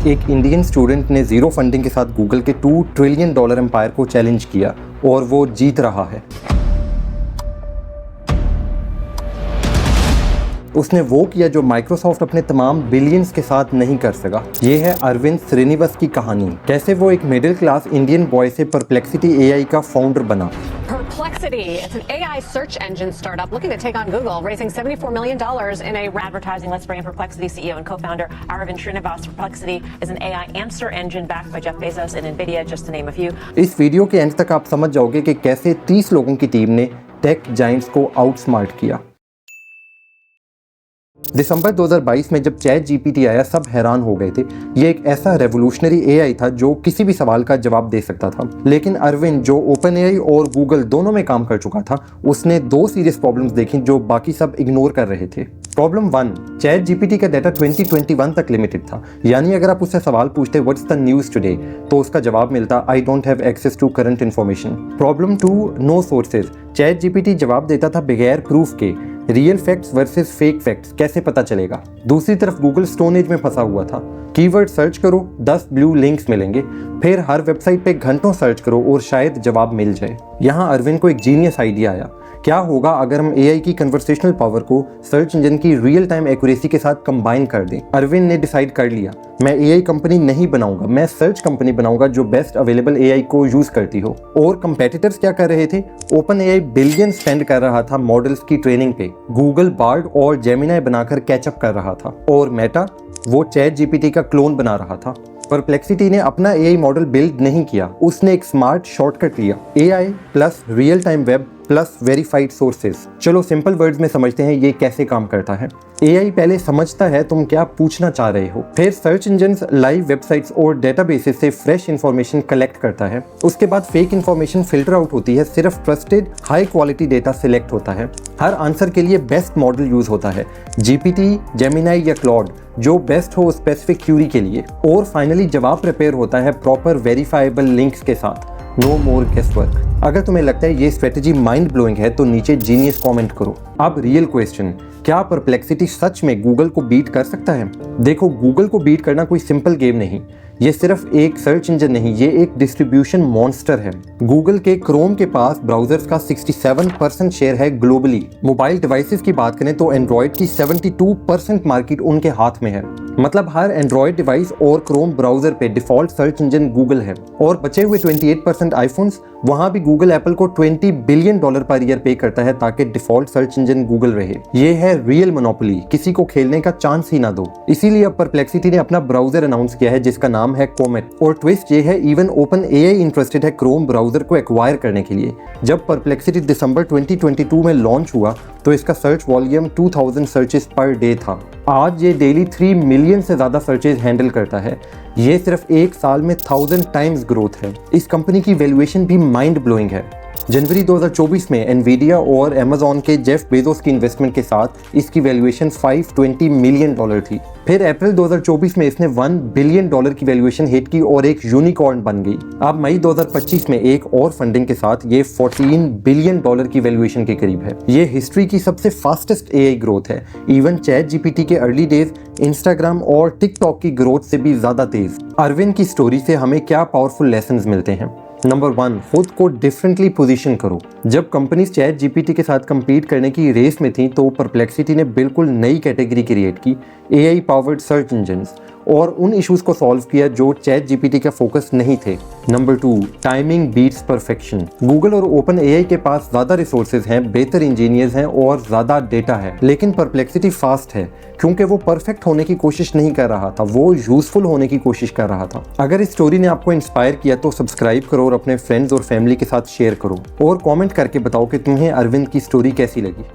एक Indian student ने zero funding के साथ गूगल के $2 ट्रिलियन एम्पायर को चैलेंज किया और वो जीत रहा है। उसने वो किया जो माइक्रोसॉफ्ट अपने तमाम बिलियंस के साथ नहीं कर सका। ये है अरविंद श्रीनिवास की कहानी, कैसे वो एक मिडिल क्लास इंडियन बॉय से परप्लेक्सिटी एआई का फाउंडर बना। Perplexity, it's an AI search engine startup looking to take on Google, raising $74 million in a advertising. Let's bring in Perplexity CEO and co-founder Aravind Srinivas. Perplexity is an AI answer engine backed by Jeff Bezos and Nvidia, just to name a few. इस video के and तक आप समझ जाओगे कि कैसे 30 लोगों की टीम ने टेक जायंट्स को आउटस्मार्ट किया। दिसंबर 2022 में जब चैट जीपीटी आया, सब हैरान हो गए थे। ये एक ऐसा रेवोल्यूशनरी एआई था जो किसी भी सवाल का जवाब दे सकता था। लेकिन अरविंद, जो ओपन एआई और गूगल दोनों में काम कर चुका था, उसने 2 सीरियस प्रॉब्लम्स देखी जो बाकी सब इग्नोर कर रहे थे। प्रॉब्लम 1, चैट जीपीटी का डाटा 2021 तक लिमिटेड था। यानी अगर आप उससे सवाल पूछते व्हाट्स द न्यूज़ टुडे, तो उसका जवाब मिलता I don't have access to current information. Problem 2, no sources. Chat GPT जवाब देता था बगैर प्रूफ के। Real facts versus fake facts कैसे पता चलेगा। दूसरी तरफ गूगल स्टोन एज में फंसा हुआ था। कीवर्ड सर्च करो, 10 ब्लू लिंक्स मिलेंगे, फिर हर वेबसाइट पे घंटों सर्च करो और शायद जवाब मिल जाए। यहाँ अरविंद को एक जीनियस आइडिया आया, क्या होगा अगर हम एआई की कन्वर्सेशनल पावर को सर्च इंजन की रियल टाइम एक्यूरेसी के साथ कंबाइन कर दें। अरविंद ने डिसाइड कर लिया, मैं एआई कंपनी नहीं बनाऊंगा, मैं सर्च कंपनी बनाऊंगा जो बेस्ट अवेलेबल एआई को यूज करती हो। और कंपेटिटर्स क्या कर रहे थे? ओपन एआई बिलियन स्पेंड कर रहा था मॉडल्स की ट्रेनिंग पे, गूगल बार्ड और जेमिनाई बनाकर कैचअप कर रहा था, और मेटा वो चैट जीपीटी का क्लोन बना रहा था। परप्लेक्सिटी ने अपना एआई मॉडल बिल्ड नहीं किया, उसने एक स्मार्ट शॉर्टकट लिया, AI plus real time web plus verified sources. चलो सिंपल वर्ड्स में समझते हैं ये कैसे काम करता है। एआई पहले समझता है तुम क्या पूछना चाह रहे हो, फिर सर्च इंजन्स, लाइव वेबसाइट्स और डेटाबेसेस से फ्रेश इंफॉर्मेशन कलेक्ट करता है। उसके बाद फेक इंफॉर्मेशन फिल्टर आउट होती है, सिर्फ trusted high quality data select होता है। हर आंसर के लिए बेस्ट मॉडल यूज होता है, जीपीटी, जेमिनाई या क्लॉड, जो बेस्ट हो स्पेसिफिक क्यूरी के लिए। और फाइनली जवाब प्रिपेयर होता है प्रॉपर वेरीफाइबल लिंक्स के साथ। नो मोर गेसवर्क। अगर तुम्हें लगता है ये स्ट्रेटजी माइंड ब्लोइंग है तो नीचे जीनियस कमेंट करो। अब रियल क्वेश्चन, क्या परप्लेक्सिटी सच में गूगल को बीट कर सकता है? देखो, गूगल को बीट करना कोई सिंपल गेम नहीं। ये सिर्फ एक सर्च इंजन नहीं, ये एक डिस्ट्रीब्यूशन मॉन्स्टर है। गूगल के क्रोम के पास ब्राउजर्स का 67% शेयर है ग्लोबली। मोबाइल डिवाइसेस की बात करें तो एंड्रॉयड की 72% मार्केट उनके हाथ में है। मतलब हर एंड्रॉयड डिवाइस और क्रोम ब्राउजर पे डिफॉल्ट सर्च इंजन गूगल है। और बचे हुए 28% आईफोन्स, वहां भी गूगल एप्पल को $20 बिलियन पर ईयर पे करता है ताकि डिफॉल्ट सर्च इंजन गूगल रहे। ये है रियल मोनोपोली, किसी को खेलने का चांस ही ना दो। इसीलिए अब परप्लेक्सिटी ने अपना ब्राउजर अनाउंस किया है जिसका नाम है कोमेट। और ट्विस्ट ये है, इवन ओपन एआई इंटरेस्टेड है क्रोम ब्राउजर को एक्वायर करने के लिए। जब परप्लेक्सिटी दिसंबर 2022 में लॉन्च हुआ तो इसका search volume 2000 searches per day था। आज ये डेली 3 मिलियन से ज्यादा सर्चेज हैंडल करता है। ये सिर्फ एक साल में 1000 टाइम्स ग्रोथ है। इस कंपनी की वैल्यूएशन भी माइंड ब्लोइंग है। जनवरी 2024 में एनवीडिया और अमेज़न के जेफ बेजोस की इन्वेस्टमेंट के साथ इसकी वैल्यूएशन $520 मिलियन थी। फिर अप्रैल 2024 में इसने $1 बिलियन की वैल्यूएशन हिट की और एक यूनिकॉर्न बन गई। अब मई 2025 में एक और फंडिंग के साथ ये $14 बिलियन की वैल्यूएशन के करीब है। ये हिस्ट्री की सबसे फास्टेस्ट एआई ग्रोथ है। इवन चैट जीपीटी के अर्ली डेज इंस्टाग्राम और टिकटॉक की ग्रोथ से भी ज्यादा तेज। अरविंद की स्टोरी से हमें क्या पावरफुल लेसन्स मिलते हैं? नंबर 1, खुद को डिफरेंटली पोजीशन करो। जब कंपनीज चैट जीपीटी के साथ compete करने की रेस में थी तो परप्लेक्सिटी ने बिल्कुल नई कैटेगरी क्रिएट की, एआई पावर्ड सर्च इंजन्स, और उन इश्यूज को सॉल्व किया जो चैट जीपीटी का फोकस नहीं थे। Number 2, timing beats perfection. Google और ओपन एआई के पास ज्यादा रिसोर्सेज हैं, बेहतर इंजीनियर्स हैं और ज्यादा डेटा है, लेकिन परप्लेक्सिटी फास्ट है क्योंकि वो परफेक्ट होने की कोशिश नहीं कर रहा था, वो यूजफुल होने की कोशिश कर रहा था। अगर इस स्टोरी ने आपको इंस्पायर किया तो सब्सक्राइब करो और अपने फ्रेंड्स और फैमिली के साथ शेयर करो, और कमेंट करके बताओ कि तुम्हें अरविंद की स्टोरी कैसी लगी।